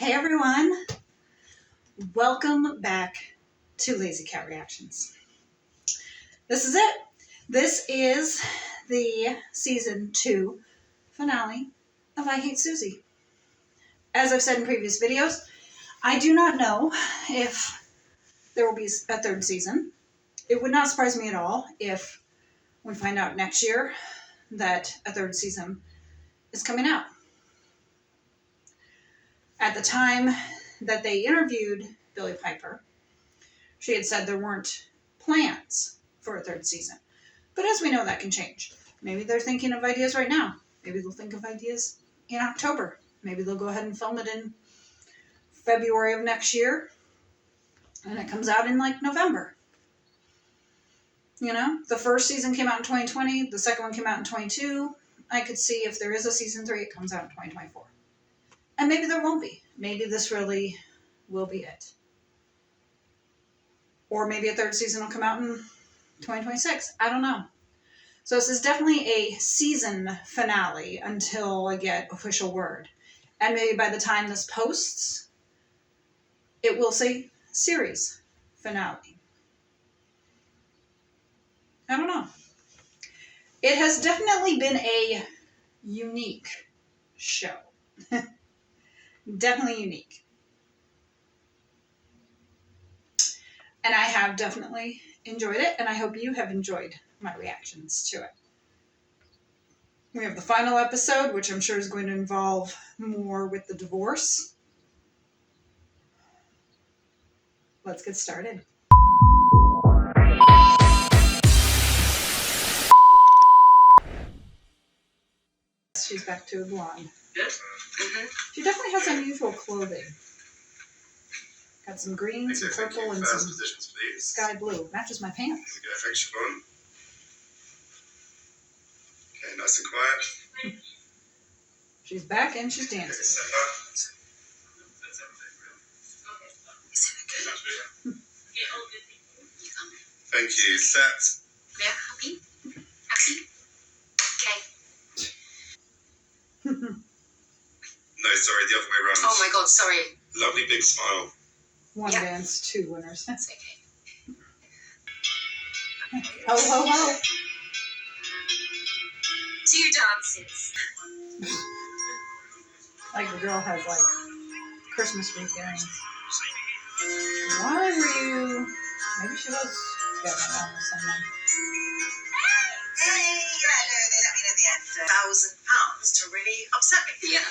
Hey everyone, welcome back to Lazy Cat Reactions. This is it. This is the season 2 finale of I Hate Suzie. As I've said in previous videos, I do not know if there will be a third season. It would not surprise me at all if we find out next year that a third season is coming out. At the time that they interviewed Billie Piper, she had said there weren't plans for a third season. But as we know, that can change. Maybe they're thinking of ideas right now. Maybe they'll think of ideas in October. Maybe they'll go ahead and film it in February of next year. And it comes out in like November. You know, the first season came out in 2020. The second one came out in 22. I could see if there is a season 3, it comes out in 2024. And maybe there won't be. Maybe this really will be it. Or maybe a third season will come out in 2026. I don't know. So this is definitely a season finale until I get official word. And maybe by the time this posts, it will say series finale. I don't know. It has definitely been a unique show. Definitely unique. And I have definitely enjoyed it, and I hope you have enjoyed my reactions to it. We have the final episode, which I'm sure is going to involve more with the divorce. Let's get started. She's back to a blonde. Yes. She definitely has unusual clothing. Got some green, some purple, and some sky blue. Matches my pants. Okay, thanks, Siobhan. Okay, nice and quiet. She's back and she's dancing. Is it okay? Thank you. Set. Yeah, happy? Happy? Okay. No, sorry, the other way around. Oh my god, sorry. Lovely big smile. One Yep. dance, 2 winners. That's okay. Ho, ho, ho. 2 dances. Like the girl has like Christmas wreath earrings. Why were you... Maybe she was getting along with someone. Hey, I know they let me in the end. £1,000 to really upset me. Yeah.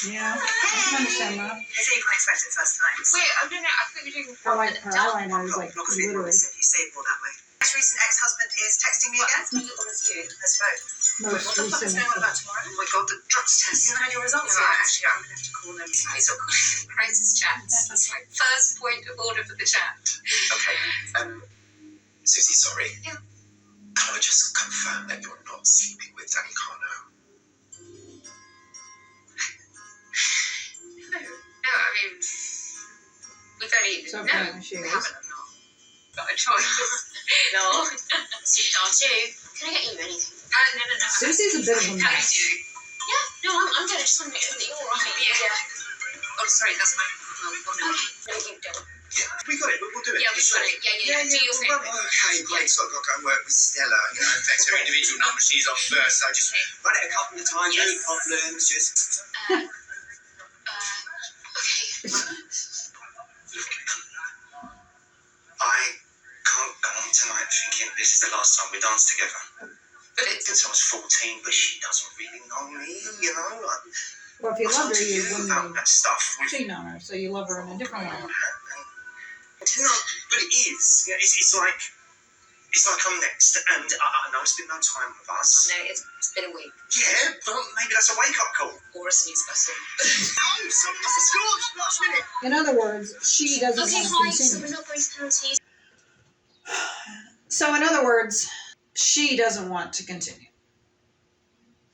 Yeah, I can understand that. They say you can't expect it first time. Wait, I don't know. I thought you were doing Her, like, her eyeliner is like Block of it, literally you say it all that way. Most recent ex-husband is texting me again. me or with you? Let's vote. most What the fuck is recent. going on about tomorrow? Oh my god, the drugs test. You haven't had your results No, yet. actually, I'm going to have to call them. It's not calling crisis chats. That's my first point of order for the chat. Okay, Suzie, sorry. Yeah. Can I just confirm that you're not sleeping with Danny Carno? No, I mean, we've only So no, apparently she we is. haven't got a choice. No. Sit down too. Can I get you anything? No. Susie's a bit of a How mess. do you do? Yeah, no, I'm good. I just want to make sure that you're all right. Yeah. Oh, sorry, that's my. Oh, no. No, you don't. Yeah, we got it. We'll do it. Yeah, we've got it. Yeah. Do your thing. Okay, great. So I've got to go and work with Stella. You know, affects her individual number. She's off first, so just run it a couple of times. Yes. No problems. Just. Okay. I can't go on tonight thinking this is the last time we dance together. But it's. Since I was 14, but she doesn't really know me. You know. Well, if you I loved talk her, to you you wouldn't about be that stuff. cheating on her, so you love her in a different way. No, but it is. Yeah, it's like I'm next, and I know it's been no time with us. No, it's been a week. Yeah, but maybe that's a wake-up call. Or a snooze button. Oh, something's a scorch. Last minute. In other words, she doesn't Okay, want to fine. So continue. we're not going to penalties. So in other words, she doesn't want to continue.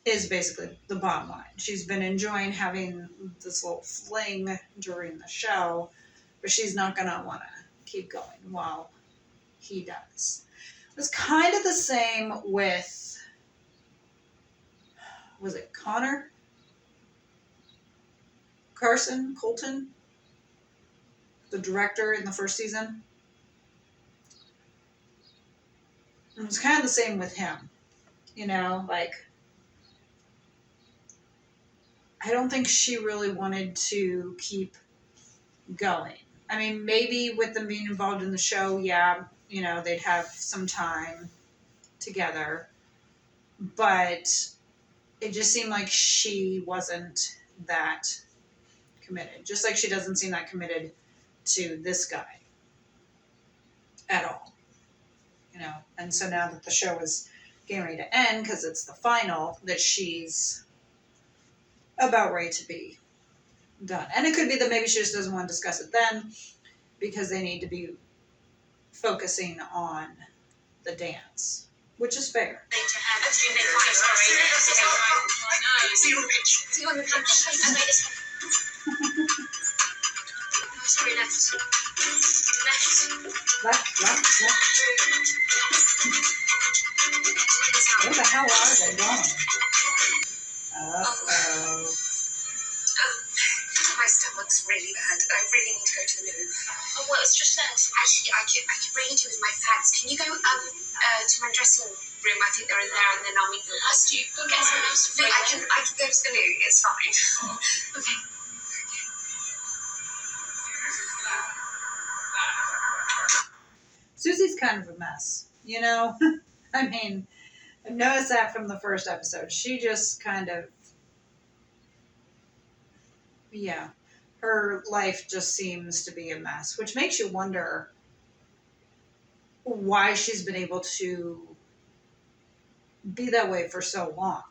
Is basically the bottom line. She's been enjoying having this little fling during the show, but she's not going to want to keep going while he does. It was kind of the same with, was it Connor? Colton, the director in the first season. It was kind of the same with him. You know, like, I don't think she really wanted to keep going. I mean, maybe with them being involved in the show, yeah, you know, they'd have some time together. But it just seemed like she wasn't that committed. Just like she doesn't seem that committed to this guy at all. You know, and so now that the show is getting ready to end, because it's the final, that she's about ready to be done. And it could be that maybe she just doesn't want to discuss it then, because they need to be focusing on the dance, which is fair. See you on the pitch. See you on the campus. I made this. Sorry, left. Left. Where the hell are they going? Uh-oh. My stomach's really bad. I really need to go to the loo. Oh, well, it's just that. Actually, I could really do with my fads. Can you go to my dressing room? I think they're in there, and then I'll meet you. Must you? Go get some notes. No, I can go to the loo. It's fine. Okay. Susie's kind of a mess, you know? I mean, I've noticed that from the first episode. She just kind of, yeah, her life just seems to be a mess, which makes you wonder why she's been able to be that way for so long.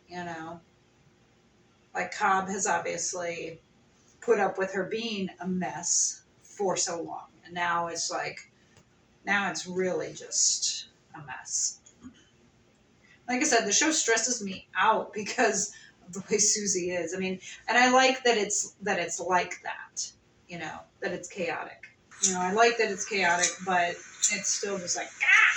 You know? Like, Cobb has obviously put up with her being a mess for so long. And now it's like, now it's really just a mess. Like I said, the show stresses me out because of the way Suzie is. I mean, and I like that it's like that, you know, that it's chaotic. You know, I like that it's chaotic, but it's still just like, ah!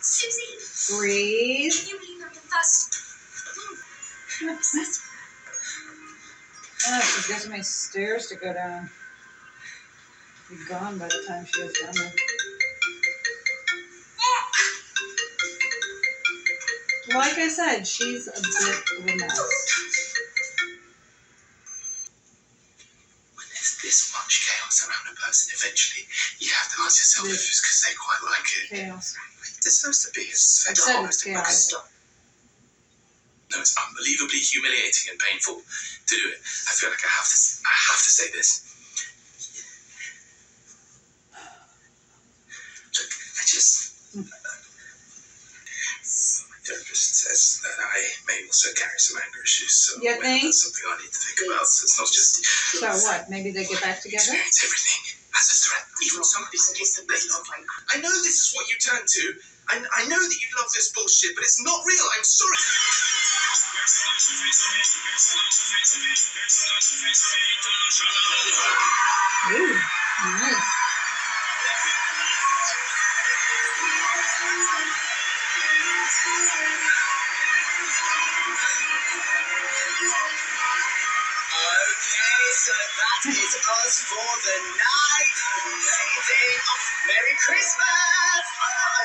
Suzie! Breathe. Can you believe I'm the first? I'm obsessed. Oh, she's got so many stairs to go down. Be gone by the time she gets done with. Like I said, she's a bit of a mess. When there's this much chaos around a person, eventually you have to ask yourself if it's because they quite like it. Chaos. It's supposed to be as I said it's chaotic. No, it's unbelievably humiliating and painful to do it. I feel like I have to say this. Look, my therapist says that I may also carry some anger issues, so You think? that's something I need to think about. So it's not just So what? Maybe they get back together? experience everything as a threat, even somebody says that they love me. I know this is what you turn to. I know that you love this bullshit, but it's not real. I'm sorry. Ooh, nice. Okay, so that is us for the night. Amazing. Oh, Merry Christmas.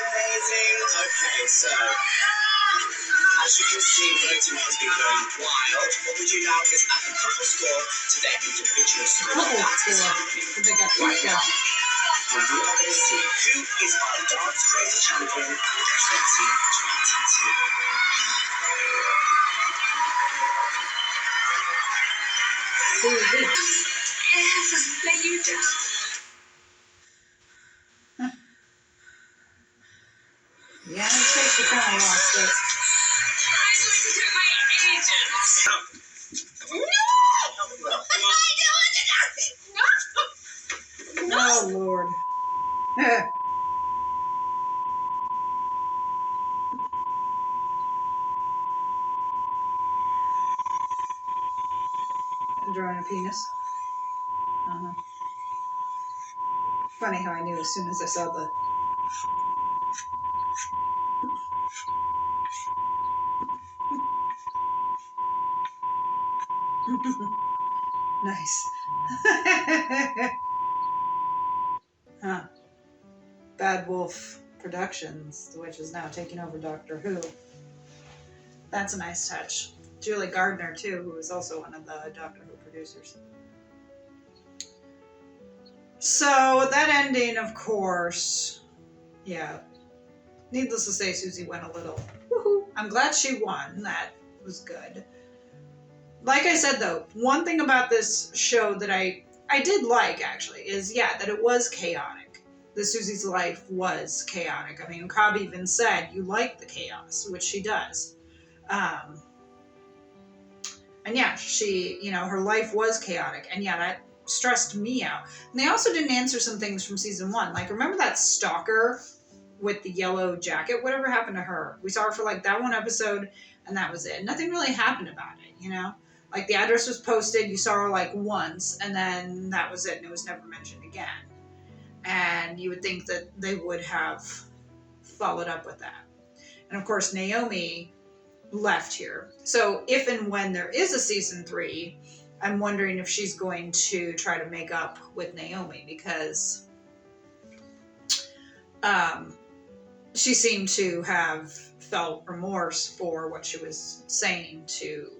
Amazing. Okay, so as you can see, voting has been going wild. What we do now is add the couple score to their individual score. Couple That is score. happening So they got two right now. scores. And we are going to see who is our Dance Crazy Champion 2022. Suzie. Let you down. Yeah, I'd say she kind of lost it. I listened to my agent. No! I don't want to know. No! Oh, Lord. Drawing a penis. Uh-huh. Funny how I knew as soon as I saw the Nice. Huh. Bad Wolf Productions, which is now taking over Doctor Who. That's a nice touch. Julie Gardner, too, who is also one of the Doctor Who producers. So, that ending, of course, yeah. Needless to say, Suzie went a little, woohoo. I'm glad she won. That was good. Like I said, though, one thing about this show that I did like, actually, is, yeah, that it was chaotic. That Susie's life was chaotic. I mean, Cobb even said, you like the chaos, which she does. And yeah, she, her life was chaotic. And yeah, that stressed me out. And they also didn't answer some things from season 1. Like, remember that stalker with the yellow jacket? Whatever happened to her? We saw her for like that one episode, and that was it. Nothing really happened about it, Like, the address was posted, you saw her like once, and then that was it, and it was never mentioned again. And you would think that they would have followed up with that. And of course, Naomi left here. So if and when there is a season 3, I'm wondering if she's going to try to make up with Naomi, because she seemed to have felt remorse for what she was saying to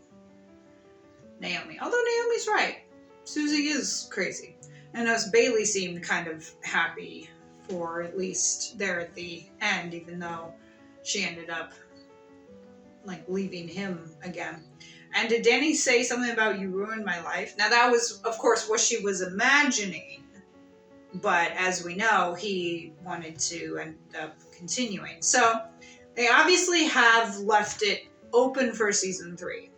Naomi. Although Naomi's right. Suzie is crazy. And as Bailey seemed kind of happy for at least there at the end, even though she ended up like leaving him again. And did Danny say something about you ruined my life? Now that was, of course, what she was imagining. But as we know, he wanted to end up continuing. So they obviously have left it open for season 3.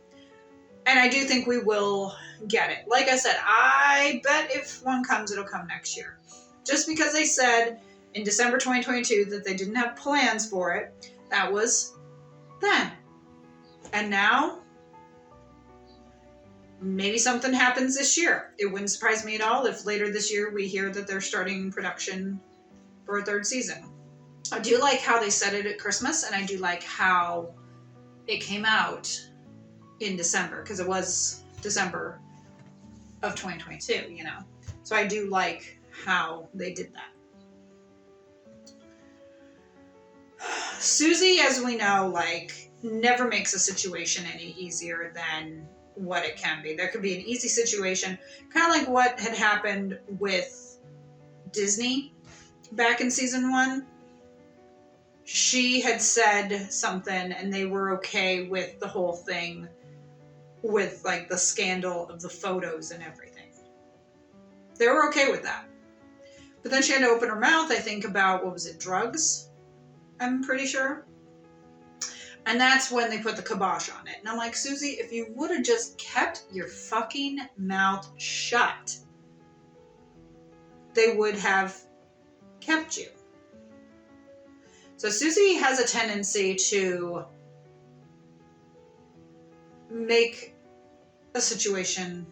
And I do think we will get it. Like I said, I bet if one comes, it'll come next year. Just because they said in December 2022 that they didn't have plans for it, that was then. And now, maybe something happens this year. It wouldn't surprise me at all if later this year we hear that they're starting production for a 3rd season. I do like how they set it at Christmas, and I do like how it came out in December, because it was December of 2022, So I do like how they did that. Suzie, as we know, never makes a situation any easier than what it can be. There could be an easy situation, kind of like what had happened with Disney back in season 1. She had said something and they were okay with the whole thing, with the scandal of the photos and everything. They were okay with that. But then she had to open her mouth, I think, about, drugs? I'm pretty sure. And that's when they put the kibosh on it. And I'm like, Suzie, if you would have just kept your fucking mouth shut, they would have kept you. So Suzie has a tendency to make a situation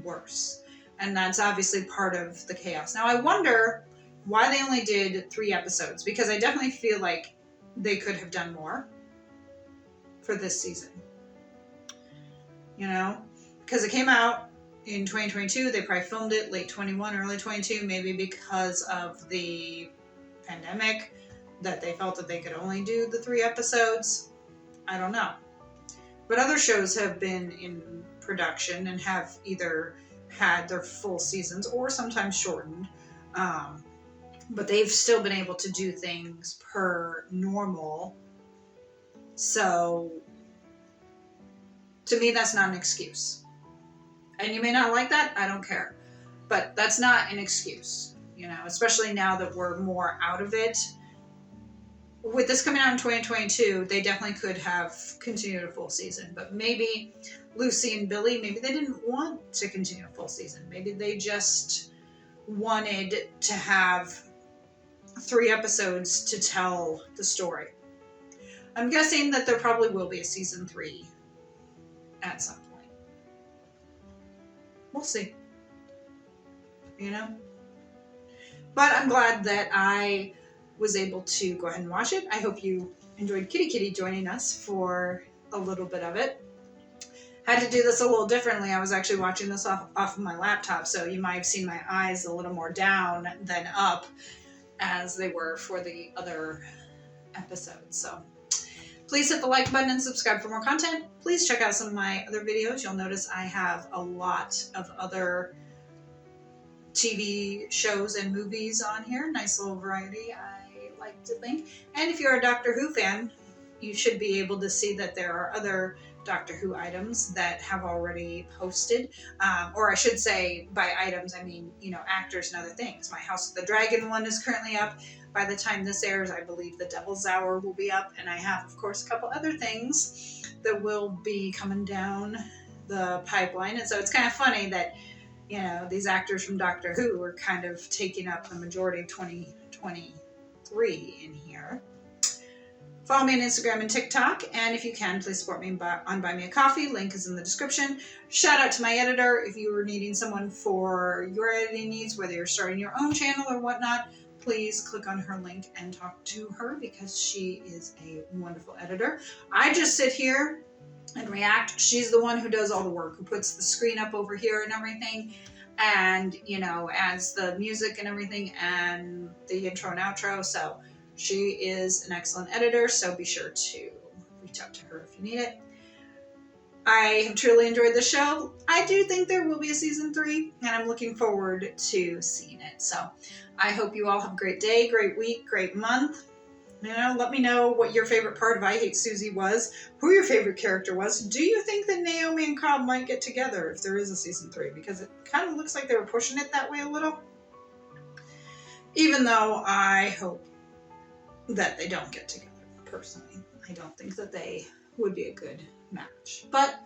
worse. And that's obviously part of the chaos. Now, I wonder why they only did 3 episodes, because I definitely feel like they could have done more for this season. Because it came out in 2022. They probably filmed it late 21, early 22, maybe because of the pandemic, that they felt that they could only do the 3 episodes. I don't know. But other shows have been in production and have either had their full seasons or sometimes shortened. But they've still been able to do things per normal. So, to me, that's not an excuse. And you may not like that, I don't care. But that's not an excuse, especially now that we're more out of it. With this coming out in 2022, they definitely could have continued a full season. But maybe Lucy and Billy, maybe they didn't want to continue a full season. Maybe they just wanted to have 3 episodes to tell the story. I'm guessing that there probably will be a season 3 at some point. We'll see. But I'm glad that I was able to go ahead and watch it. I hope you enjoyed Kitty Kitty joining us for a little bit of it. Had to do this a little differently. I was actually watching this off of my laptop, so you might have seen my eyes a little more down than up as they were for the other episodes. So please hit the like button and subscribe for more content. Please check out some of my other videos. You'll notice I have a lot of other TV shows and movies on here. Nice little variety, I like to think. And if you're a Doctor Who fan, you should be able to see that there are other Doctor Who items that have already posted. Or I should say by items, I mean, you know, actors and other things. My House of the Dragon one is currently up. By the time this airs, I believe the Devil's Hour will be up. And I have, of course, a couple other things that will be coming down the pipeline. And so it's kind of funny that, you know, these actors from Doctor Who are kind of taking up the majority of 2023 in here. Follow me on Instagram and TikTok, and if you can, please support me on Buy Me a Coffee. Link is in the description. Shout out to my editor. If you are needing someone for your editing needs, whether you're starting your own channel or whatnot, please click on her link and talk to her because she is a wonderful editor. I just sit here and react. She's the one who does all the work, who puts the screen up over here and everything, and, you know, adds the music and everything and the intro and outro. So she is an excellent editor, so be sure to reach out to her if you need it. I have truly enjoyed the show. I do think there will be a season 3, and I'm looking forward to seeing it. So I hope you all have a great day, great week, great month. You know, let me know what your favorite part of I Hate Suzie was, who your favorite character was. Do you think that Naomi and Cobb might get together if there is a season 3? Because it kind of looks like they were pushing it that way a little. Even though I hope that they don't get together, personally. I don't think that they would be a good match. But,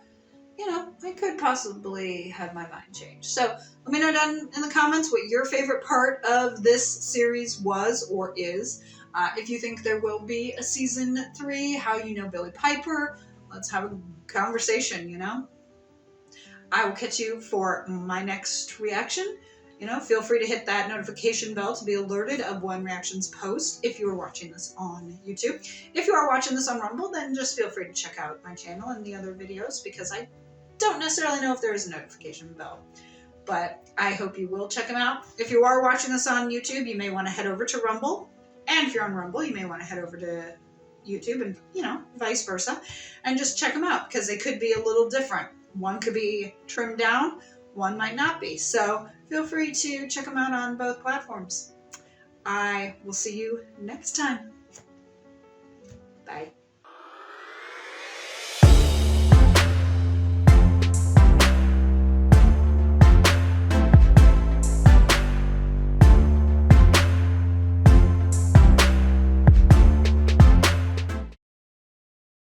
you know, I could possibly have my mind changed. So let me know down in the comments what your favorite part of this series was or is. If you think there will be a season 3, how you know Billie Piper. Let's have a conversation, you know. I will catch you for my next reaction. You know, feel free to hit that notification bell to be alerted of when reactions post if you are watching this on YouTube. If you are watching this on Rumble, then just feel free to check out my channel and the other videos because I don't necessarily know if there is a notification bell. But I hope you will check them out. If you are watching this on YouTube, you may want to head over to Rumble. And if you're on Rumble, you may want to head over to YouTube and, you know, vice versa. And just check them out because they could be a little different. One could be trimmed down, one might not be. So feel free to check them out on both platforms. I will see you next time. Bye.